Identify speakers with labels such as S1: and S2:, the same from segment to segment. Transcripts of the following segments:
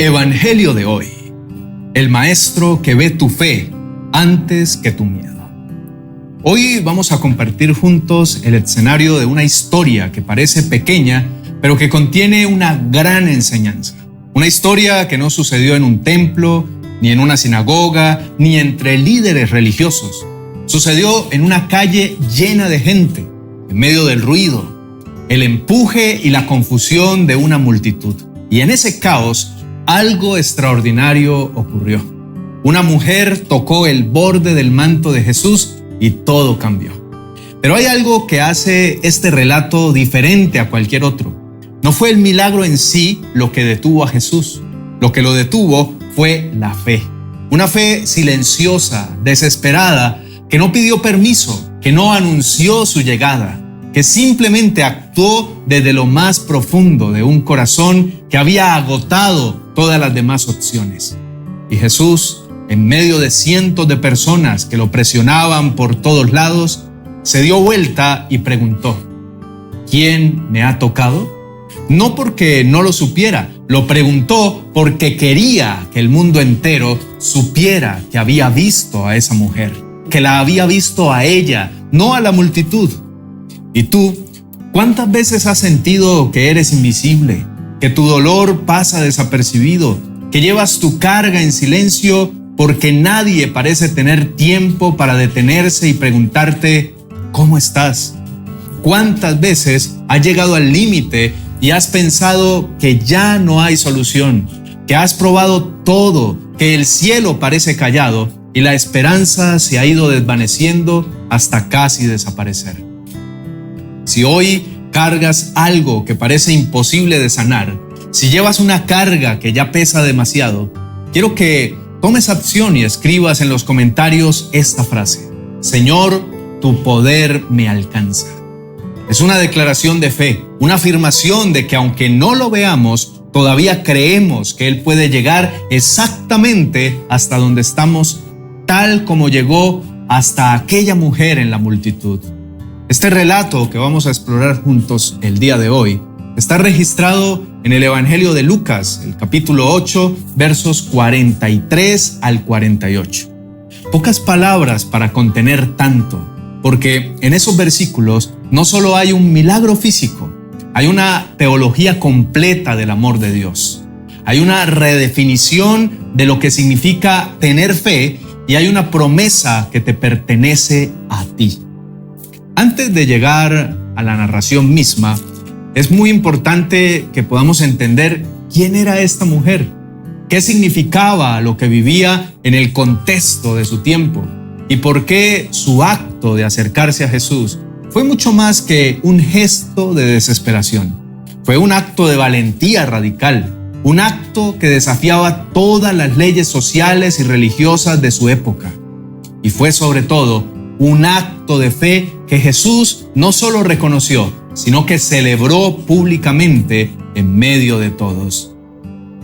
S1: Evangelio de hoy. El maestro que ve tu fe antes que tu miedo. Hoy vamos a compartir juntos el escenario de una historia que parece pequeña, pero que contiene una gran enseñanza. Una historia que no sucedió en un templo, ni en una sinagoga, ni entre líderes religiosos. Sucedió en una calle llena de gente, en medio del ruido, el empuje y la confusión de una multitud. Y en ese caos, algo extraordinario ocurrió. Una mujer tocó el borde del manto de Jesús y todo cambió. Pero hay algo que hace este relato diferente a cualquier otro. No fue el milagro en sí lo que detuvo a Jesús. Lo que lo detuvo fue la fe. Una fe silenciosa, desesperada, que no pidió permiso, que no anunció su llegada, que simplemente actuó desde lo más profundo de un corazón que había agotado todas las demás opciones. Y Jesús, en medio de cientos de personas que lo presionaban por todos lados, se dio vuelta y preguntó: ¿quién me ha tocado? No porque no lo supiera, lo preguntó porque quería que el mundo entero supiera que había visto a esa mujer, que la había visto a ella, no a la multitud. ¿Y tú, cuántas veces has sentido que eres invisible, que tu dolor pasa desapercibido, que llevas tu carga en silencio porque nadie parece tener tiempo para detenerse y preguntarte ¿cómo estás? ¿Cuántas veces has llegado al límite y has pensado que ya no hay solución, que has probado todo, que el cielo parece callado y la esperanza se ha ido desvaneciendo hasta casi desaparecer? Si hoy cargas algo que parece imposible de sanar, si llevas una carga que ya pesa demasiado, quiero que tomes acción y escribas en los comentarios esta frase: Señor, tu poder me alcanza. Es una declaración de fe, una afirmación de que aunque no lo veamos, todavía creemos que Él puede llegar exactamente hasta donde estamos, tal como llegó hasta aquella mujer en la multitud. Este relato que vamos a explorar juntos el día de hoy está registrado en el Evangelio de Lucas, el capítulo 8, versos 43 al 48. Pocas palabras para contener tanto, porque en esos versículos no solo hay un milagro físico, hay una teología completa del amor de Dios. Hay una redefinición de lo que significa tener fe y hay una promesa que te pertenece a ti. Antes de llegar a la narración misma, es muy importante que podamos entender quién era esta mujer, qué significaba lo que vivía en el contexto de su tiempo y por qué su acto de acercarse a Jesús fue mucho más que un gesto de desesperación. Fue un acto de valentía radical, un acto que desafiaba todas las leyes sociales y religiosas de su época. Y fue sobre todo un acto de fe que Jesús no solo reconoció, sino que celebró públicamente en medio de todos.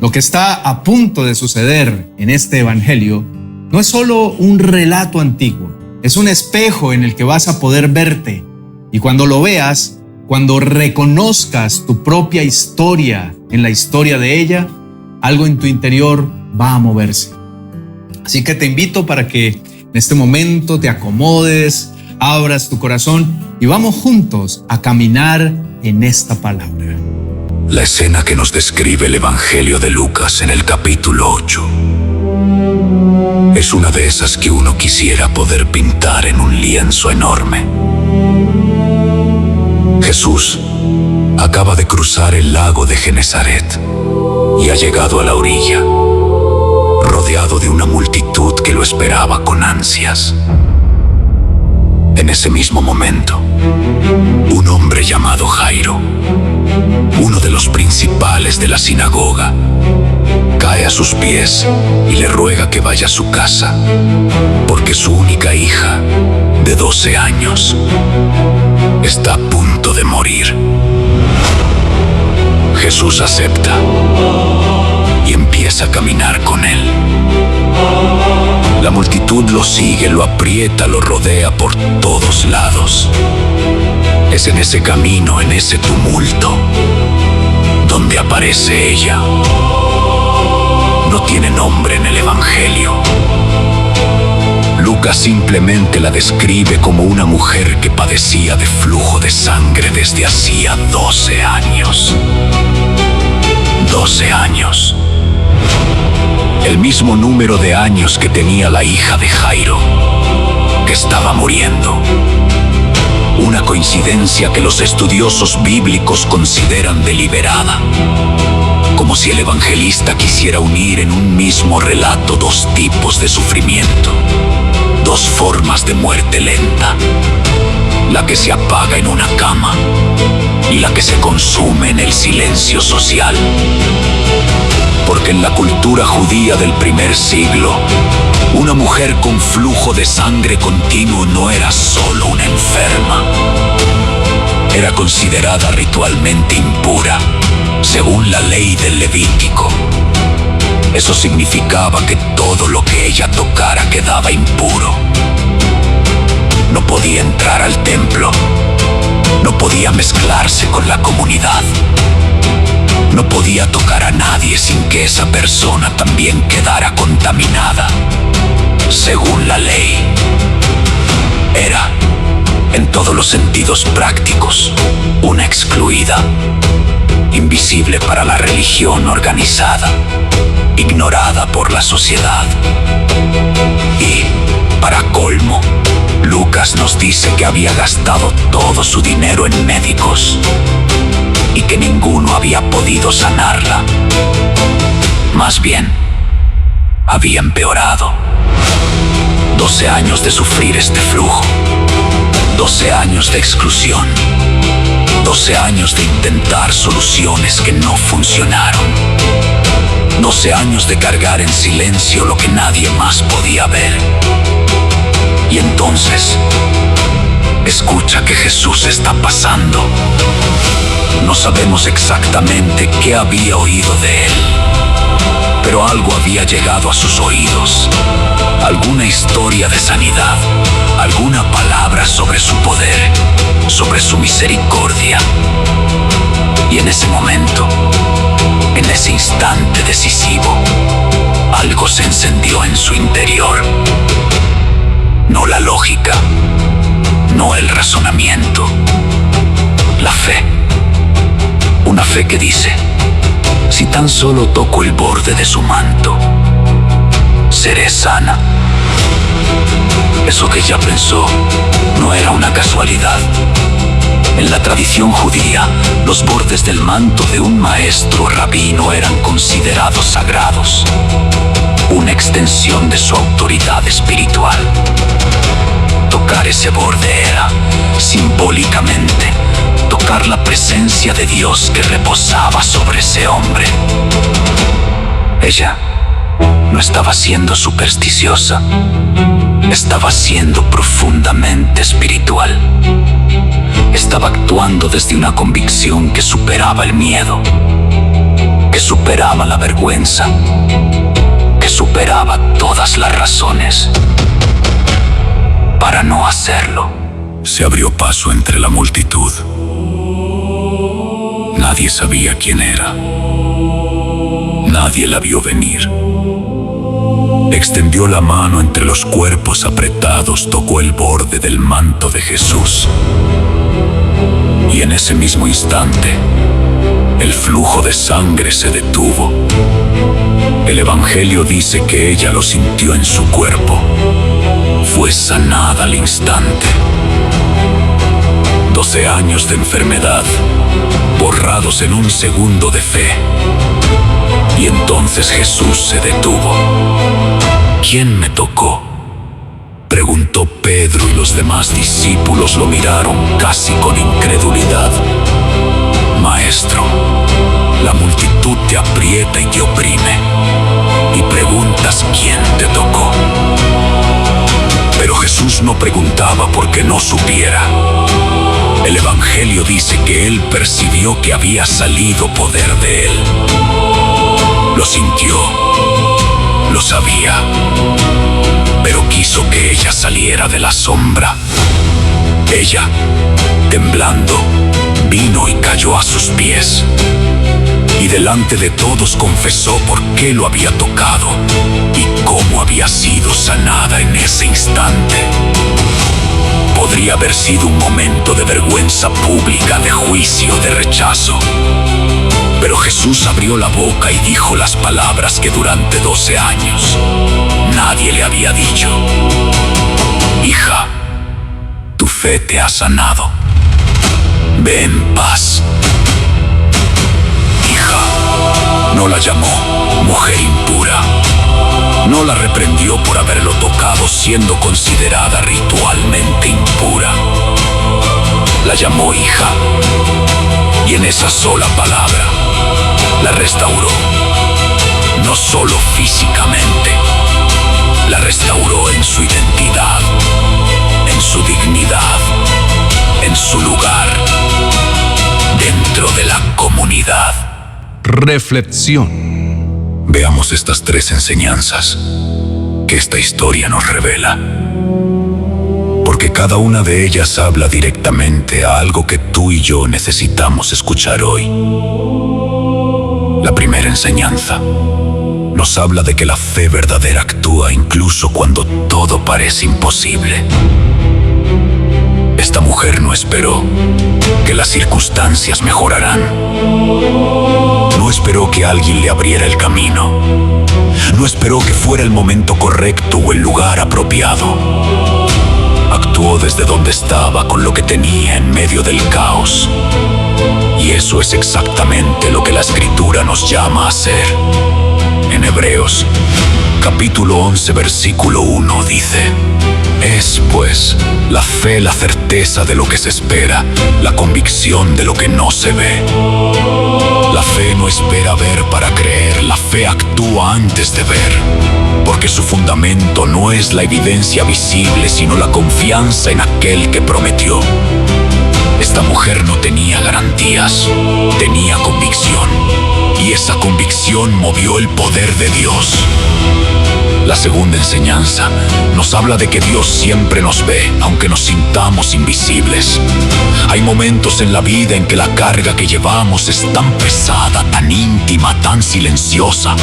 S1: Lo que está a punto de suceder en este evangelio no es solo un relato antiguo, es un espejo en el que vas a poder verte. Y cuando lo veas, cuando reconozcas tu propia historia en la historia de ella, algo en tu interior va a moverse. Así que te invito para que en este momento te acomodes, abras tu corazón y vamos juntos a caminar en esta palabra.
S2: La escena que nos describe el Evangelio de Lucas en el capítulo 8 es una de esas que uno quisiera poder pintar en un lienzo enorme. Jesús acaba de cruzar el lago de Genesaret y ha llegado a la orilla, rodeado de una multitud que lo esperaba con ansias. En ese mismo momento, un hombre llamado Jairo, uno de los principales de la sinagoga, cae a sus pies y le ruega que vaya a su casa, porque su única hija, de 12 años, está a punto de morir. Jesús acepta y empieza a caminar con él. La multitud lo sigue, lo aprieta, lo rodea por todos lados. Es en ese camino, en ese tumulto, donde aparece ella. Lucas simplemente la describe como una mujer que padecía de flujo de sangre desde hacía 12 años. 12 años. El mismo número de años que tenía la hija de Jairo, que estaba muriendo. Una coincidencia que los estudiosos bíblicos consideran deliberada, como si el evangelista quisiera unir en un mismo relato dos tipos de sufrimiento, dos formas de muerte lenta, la que se apaga en una cama y la que se consume en el silencio social. Porque en la cultura judía del primer siglo, una mujer con flujo de sangre continuo no era solo una enferma. Era considerada ritualmente impura, según la ley del Levítico. Eso significaba que todo lo que ella tocara quedaba impuro. No podía entrar al templo, no podía mezclarse con la comunidad. No podía tocar a nadie sin que esa persona también quedara contaminada. Según la ley, era, en todos los sentidos prácticos, una excluida, invisible para la religión organizada, ignorada por la sociedad. Y, para colmo, Lucas nos dice que había gastado todo su dinero en médicos y que ninguno había podido sanarla. Más bien, había empeorado. 12 años de sufrir este flujo, 12 años de exclusión, 12 años de intentar soluciones que no funcionaron, 12 años de cargar en silencio lo que nadie más podía ver. Y entonces, escucha que Jesús está pasando. No sabemos exactamente qué había oído de él, pero algo había llegado a sus oídos. Alguna historia de sanidad, alguna palabra sobre su poder, sobre su misericordia. Y en ese momento, en ese instante decisivo, algo se encendió en su interior. No la lógica, no el razonamiento, la fe. Una fe que dice: si tan solo toco el borde de su manto, seré sana. Eso que ella pensó no era una casualidad. En la tradición judía, los bordes del manto de un maestro rabino eran considerados sagrados, una extensión de su autoridad espiritual. Tocar ese borde era, simbólicamente, tocar la presencia de Dios que reposaba sobre ese hombre. Ella no estaba siendo supersticiosa, estaba siendo profundamente espiritual. Estaba actuando desde una convicción que superaba el miedo, que superaba la vergüenza, que superaba todas las razones para no hacerlo. Se abrió paso entre la multitud. Nadie sabía quién era. Nadie la vio venir. Extendió la mano entre los cuerpos apretados, tocó el borde del manto de Jesús. Y en ese mismo instante, el flujo de sangre se detuvo. El Evangelio dice que ella lo sintió en su cuerpo. Fue sanada al instante. 12 años de enfermedad, borrados en un segundo de fe. Y entonces Jesús se detuvo. ¿Quién me tocó?, preguntó Pedro, y los demás discípulos lo miraron casi con incredulidad. Maestro, la multitud te aprieta y te oprime, y preguntas quién te tocó. Pero Jesús no preguntaba porque no supiera. El Evangelio dice que él percibió que había salido poder de él. Lo sintió, lo sabía, pero quiso que ella saliera de la sombra. Ella, temblando, vino y cayó a sus pies. Y delante de todos confesó por qué lo había tocado y cómo había sido sanada en ese instante. Podría haber sido un momento de vergüenza pública, de juicio, de rechazo. Pero Jesús abrió la boca y dijo las palabras que durante 12 años nadie le había dicho. Hija, tu fe te ha sanado. Ve en paz. Hija, no la llamó mujer impura. No la reprendió por haberlo tocado siendo considerada ritualmente impura. La llamó hija y en esa sola palabra la restauró. No solo físicamente, la restauró en su identidad, en su dignidad, en su lugar, dentro de la comunidad.
S1: Reflexión.
S2: Veamos estas 3 enseñanzas que esta historia nos revela, porque cada una de ellas habla directamente a algo que tú y yo necesitamos escuchar hoy. La primera enseñanza nos habla de que la fe verdadera actúa incluso cuando todo parece imposible. Esta mujer no esperó que las circunstancias mejoraran. No esperó que alguien le abriera el camino. No esperó que fuera el momento correcto o el lugar apropiado. Actuó desde donde estaba, con lo que tenía en medio del caos. Y eso es exactamente lo que la Escritura nos llama a hacer. En Hebreos, capítulo 11, versículo 1 dice: es, pues, la fe la certeza de lo que se espera, la convicción de lo que no se ve. La fe no espera ver para creer, la fe actúa antes de ver, porque su fundamento no es la evidencia visible, sino la confianza en aquel que prometió. Esta mujer no tenía garantías, tenía convicción, y esa convicción movió el poder de Dios. La segunda enseñanza nos habla de que Dios siempre nos ve, aunque nos sintamos invisibles. Hay momentos en la vida en que la carga que llevamos es tan pesada, tan íntima, tan silenciosa,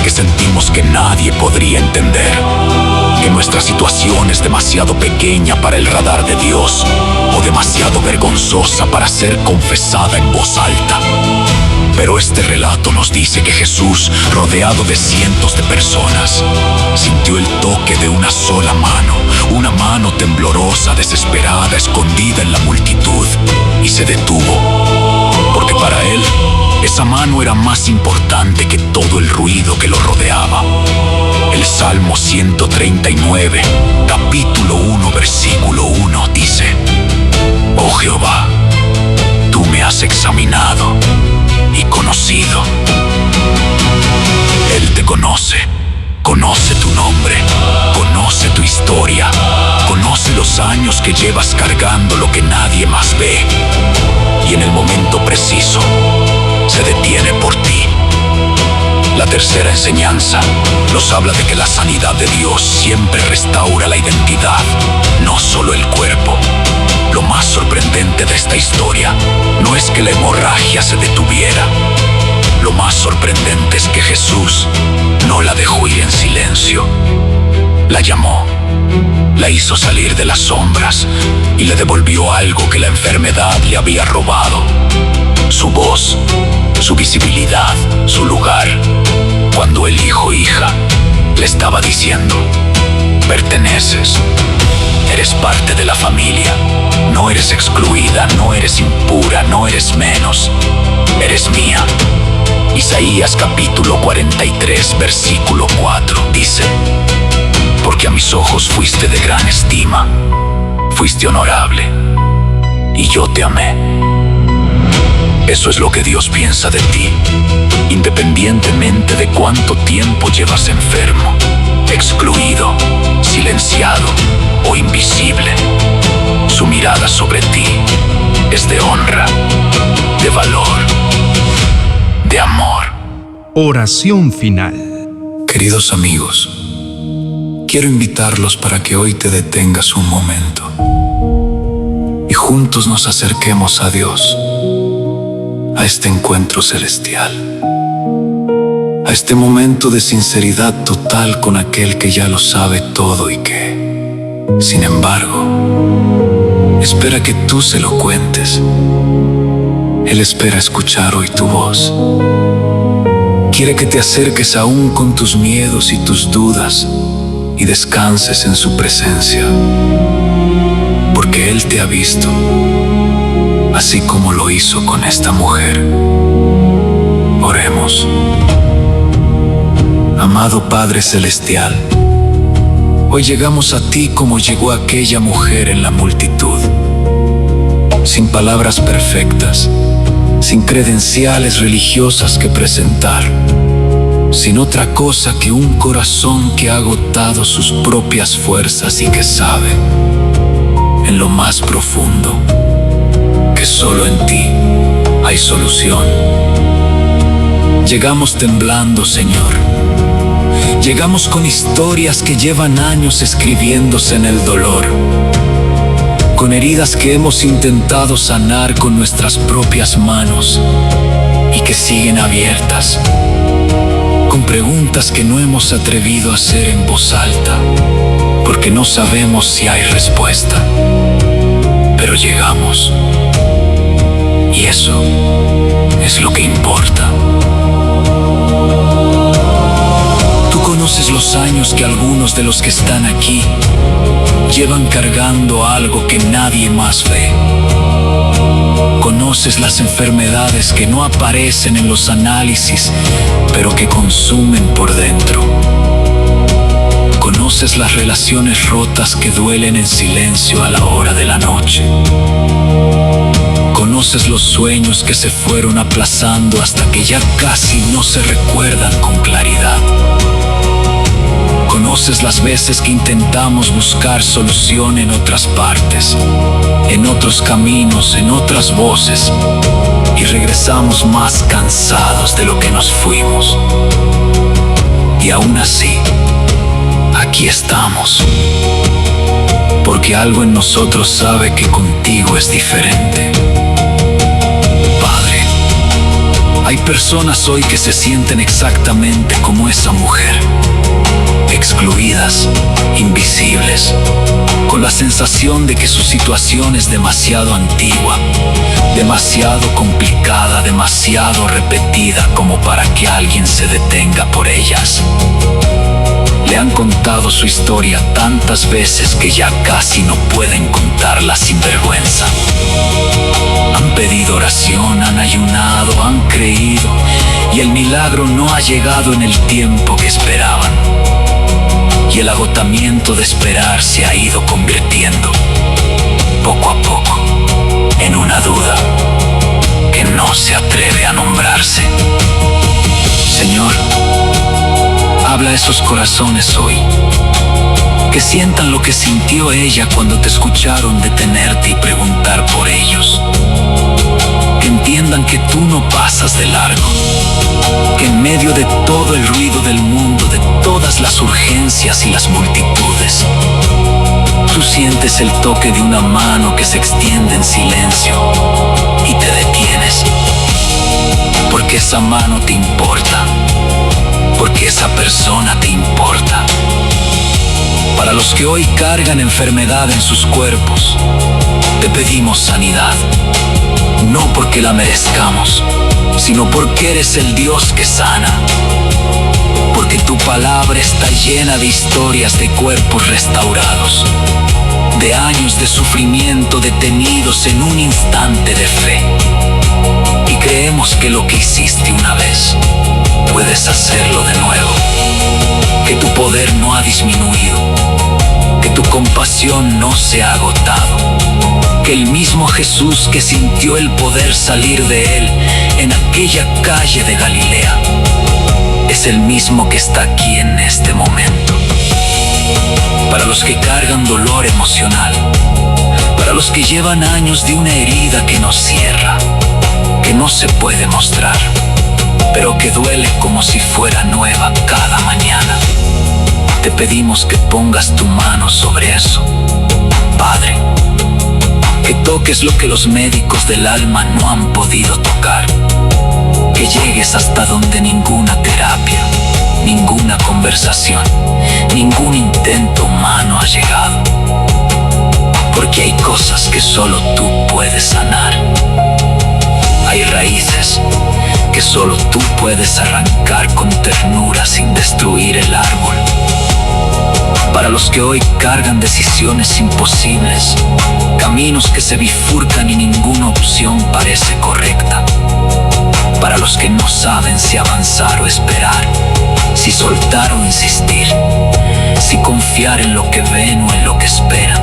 S2: que sentimos que nadie podría entender, que nuestra situación es demasiado pequeña para el radar de Dios o demasiado vergonzosa para ser confesada en voz alta. Pero este relato nos dice que Jesús, rodeado de cientos de personas, sintió el toque de una sola mano, una mano temblorosa, desesperada, escondida en la multitud, y se detuvo, porque para él, esa mano era más importante que todo el ruido que lo rodeaba. El Salmo 139, capítulo 1, versículo 1 dice: Oh Jehová, tú me has examinado y conocido. Él te conoce, conoce tu nombre, conoce tu historia, conoce los años que llevas cargando lo que nadie más ve, y en el momento preciso se detiene por ti. La tercera enseñanza nos habla de que la sanidad de Dios siempre restaura la identidad, no solo el cuerpo. Lo más sorprendente de esta historia no es que la hemorragia se detuviera. Lo más sorprendente es que Jesús no la dejó ir en silencio. La llamó, la hizo salir de las sombras y le devolvió algo que la enfermedad le había robado: su voz, su visibilidad, su lugar. Cuando el hijo, hija, le estaba diciendo: perteneces, eres parte de la familia, no eres excluida, no eres impura, no eres menos, eres mía. Isaías capítulo 43, versículo 4 dice: porque a mis ojos fuiste de gran estima, fuiste honorable, y yo te amé. Eso es lo que Dios piensa de ti, independientemente de cuánto tiempo llevas enfermo, excluido, silenciado o invisible. Su mirada sobre ti es de honra, de valor, de amor.
S1: Oración final.
S2: Queridos amigos, quiero invitarlos para que hoy te detengas un momento y juntos nos acerquemos a Dios a este encuentro celestial, a este momento de sinceridad total con aquel que ya lo sabe todo y que, sin embargo, espera que tú se lo cuentes. Él espera escuchar hoy tu voz. Quiere que te acerques aún con tus miedos y tus dudas y descanses en su presencia, porque Él te ha visto, así como lo hizo con esta mujer. Oremos. Amado Padre Celestial, hoy llegamos a ti como llegó aquella mujer en la multitud, sin palabras perfectas, sin credenciales religiosas que presentar, sin otra cosa que un corazón que ha agotado sus propias fuerzas y que sabe, en lo más profundo, que solo en ti hay solución. Llegamos temblando, Señor. Llegamos con historias que llevan años escribiéndose en el dolor, con heridas que hemos intentado sanar con nuestras propias manos y que siguen abiertas, con preguntas que no hemos atrevido a hacer en voz alta, porque no sabemos si hay respuesta. Pero llegamos, y eso es lo que importa. Tú conoces los años que algunos de los que están aquí llevan cargando algo que nadie más ve. Conoces las enfermedades que no aparecen en los análisis, pero que consumen por dentro. Conoces las relaciones rotas que duelen en silencio a la hora de la noche. Conoces los sueños que se fueron aplazando hasta que ya casi no se recuerdan con claridad. Conoces las veces que intentamos buscar solución en otras partes, en otros caminos, en otras voces, y regresamos más cansados de lo que nos fuimos. Y aún así, aquí estamos, porque algo en nosotros sabe que contigo es diferente. Padre, hay personas hoy que se sienten exactamente como esa mujer, excluidas, invisibles, con la sensación de que su situación es demasiado antigua, demasiado complicada, demasiado repetida como para que alguien se detenga por ellas. Le han contado su historia tantas veces que ya casi no pueden contarla sin vergüenza. Han pedido oración, han ayunado, han creído, y el milagro no ha llegado en el tiempo que esperaban. Y el agotamiento de esperar se ha ido convirtiendo, poco a poco, en una duda que no se atreve a nombrarse. Señor, habla a esos corazones hoy, que sientan lo que sintió ella cuando te escucharon detenerte y preguntar por ellos. Que entiendan que tú no pasas de largo, que en medio de todo el ruido del mundo, de todas las urgencias y las multitudes, tú sientes el toque de una mano que se extiende en silencio y te detienes, porque esa mano te importa, porque esa persona te importa. Para los que hoy cargan enfermedad en sus cuerpos, te pedimos sanidad, no porque la merezcamos, sino porque eres el Dios que sana, porque tu palabra está llena de historias de cuerpos restaurados, de años de sufrimiento detenidos en un instante de fe. Y creemos que lo que hiciste una vez, puedes hacerlo de nuevo, que tu poder no ha disminuido, que tu compasión no se ha agotado, que el mismo Jesús que sintió el poder salir de él en aquella calle de Galilea, es el mismo que está aquí en este momento. Para los que cargan dolor emocional, para los que llevan años de una herida que no cierra, que no se puede mostrar, pero que duele como si fuera nueva cada mañana, te pedimos que pongas tu mano sobre eso, Padre, Que toques lo que los médicos del alma no han podido tocar. Que llegues hasta donde ninguna terapia, ninguna conversación, ningún intento humano ha llegado. Porque hay cosas que solo tú puedes sanar. Hay raíces que solo tú puedes arrancar con ternura sin destruir el árbol. Para los que hoy cargan decisiones imposibles, caminos que se bifurcan y ninguna opción parece correcta. Para los que no saben si avanzar o esperar, si soltar o insistir, si confiar en lo que ven o en lo que esperan,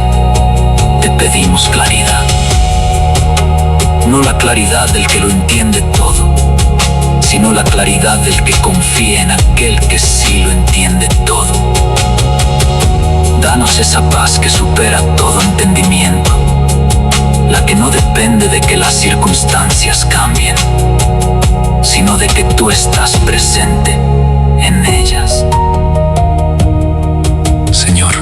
S2: te pedimos claridad. No la claridad del que lo entiende todo, sino la claridad del que confía en aquel que sí lo entiende todo. Danos esa paz que supera todo entendimiento, la que no depende de que las circunstancias cambien, sino de que tú estás presente en ellas. Señor,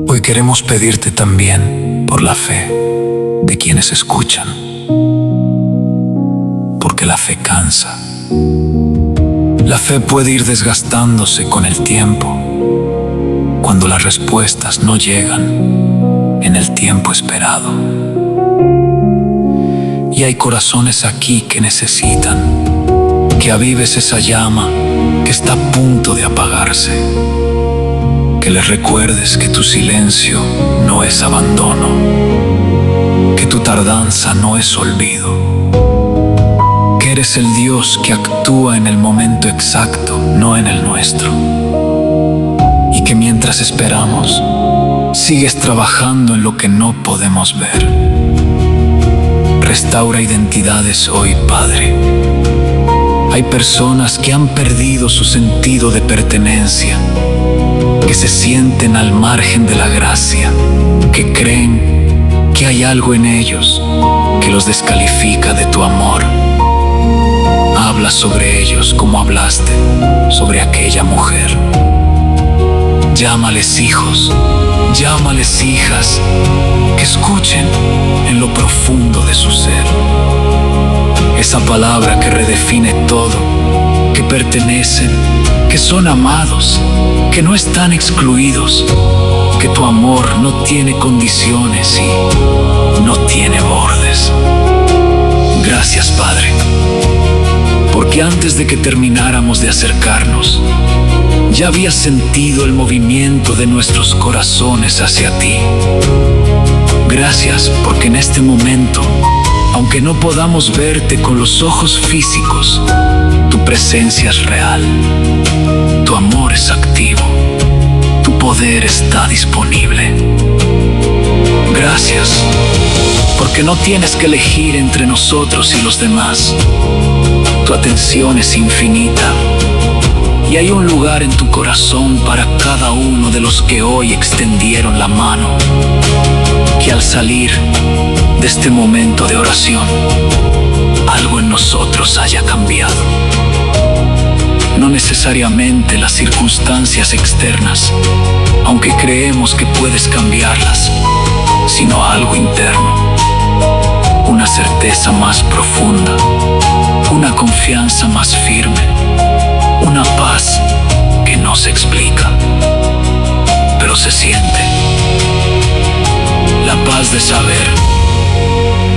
S2: hoy queremos pedirte también por la fe de quienes escuchan, porque la fe cansa. La fe puede ir desgastándose con el tiempo, cuando las respuestas no llegan en el tiempo esperado. Y hay corazones aquí que necesitan que avives esa llama que está a punto de apagarse. Que les recuerdes que tu silencio no es abandono, que tu tardanza no es olvido, que eres el Dios que actúa en el momento exacto, no en el nuestro. Y que mientras esperamos, sigues trabajando en lo que no podemos ver. Restaura identidades hoy, Padre. Hay personas que han perdido su sentido de pertenencia, que se sienten al margen de la gracia, que creen que hay algo en ellos que los descalifica de tu amor. Habla sobre ellos como hablaste sobre aquella mujer. Llámales hijos, llámales hijas, que escuchen en lo profundo de su ser. Esa palabra que redefine todo, que pertenecen, que son amados, que no están excluidos, que tu amor no tiene condiciones y no tiene bordes. Gracias, Padre, porque antes de que termináramos de acercarnos, ya había sentido el movimiento de nuestros corazones hacia ti. Gracias porque en este momento, aunque no podamos verte con los ojos físicos, tu presencia es real, tu amor es activo, tu poder está disponible. Gracias porque no tienes que elegir entre nosotros y los demás. Tu atención es infinita. Y hay un lugar en tu corazón para cada uno de los que hoy extendieron la mano. Que al salir de este momento de oración, algo en nosotros haya cambiado. No necesariamente las circunstancias externas, aunque creemos que puedes cambiarlas, sino algo interno. Una certeza más profunda, una confianza más firme, una paz que no se explica, pero se siente. La paz de saber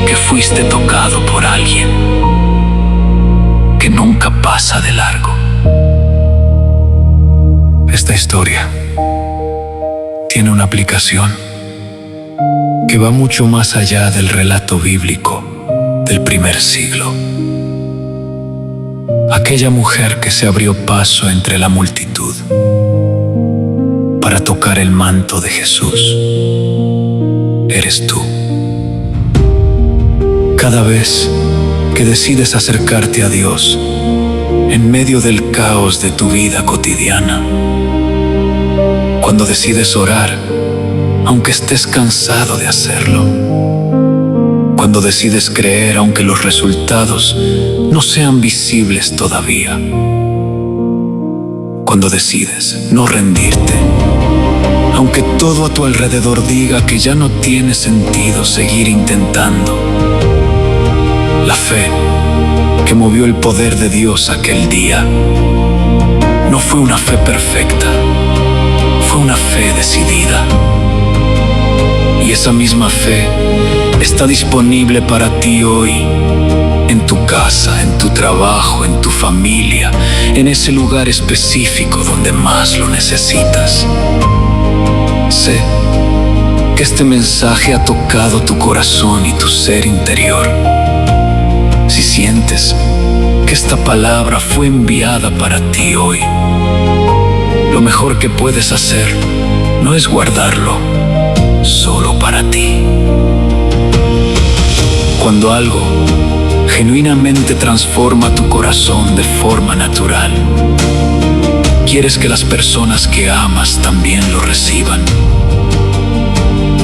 S2: que fuiste tocado por alguien que nunca pasa de largo. Esta historia tiene una aplicación que va mucho más allá del relato bíblico del primer siglo. Aquella mujer que se abrió paso entre la multitud para tocar el manto de Jesús, eres tú. Cada vez que decides acercarte a Dios en medio del caos de tu vida cotidiana, cuando decides orar, aunque estés cansado de hacerlo, cuando decides creer aunque los resultados no sean visibles todavía, cuando decides no rendirte Aunque todo a tu alrededor diga que ya no tiene sentido seguir intentando. La fe que movió el poder de Dios aquel día no fue una fe perfecta, fue una fe decidida. Y esa misma fe está disponible para ti hoy, en tu casa, en tu trabajo, en tu familia, en ese lugar específico donde más lo necesitas. Sé que este mensaje ha tocado tu corazón y tu ser interior. Si sientes que esta palabra fue enviada para ti hoy, lo mejor que puedes hacer no es guardarlo solo para ti. Cuando algo genuinamente transforma tu corazón de forma natural, quieres que las personas que amas también lo reciban.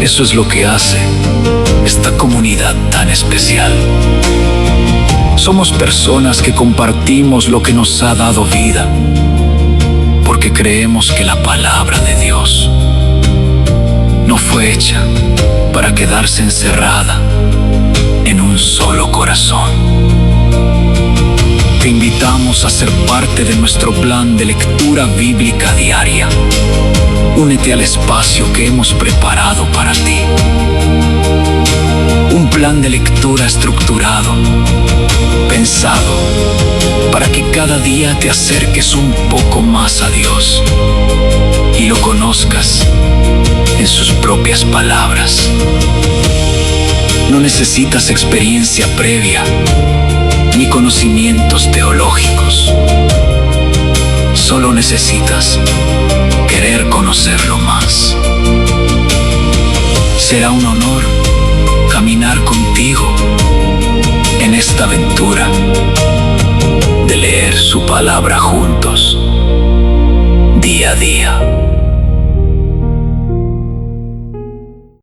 S2: Eso es lo que hace esta comunidad tan especial. Somos personas que compartimos lo que nos ha dado vida, porque creemos que la palabra de Dios no fue hecha para quedarse encerrada en un solo corazón. Te invitamos a ser parte de nuestro plan de lectura bíblica diaria. Únete al espacio que hemos preparado para ti. Un plan de lectura estructurado, pensado para que cada día te acerques un poco más a Dios y lo conozcas en sus propias palabras. No necesitas experiencia previa ni conocimientos teológicos. Solo necesitas querer conocerlo más. Será un honor caminar contigo en esta aventura de leer su palabra juntos, día a día.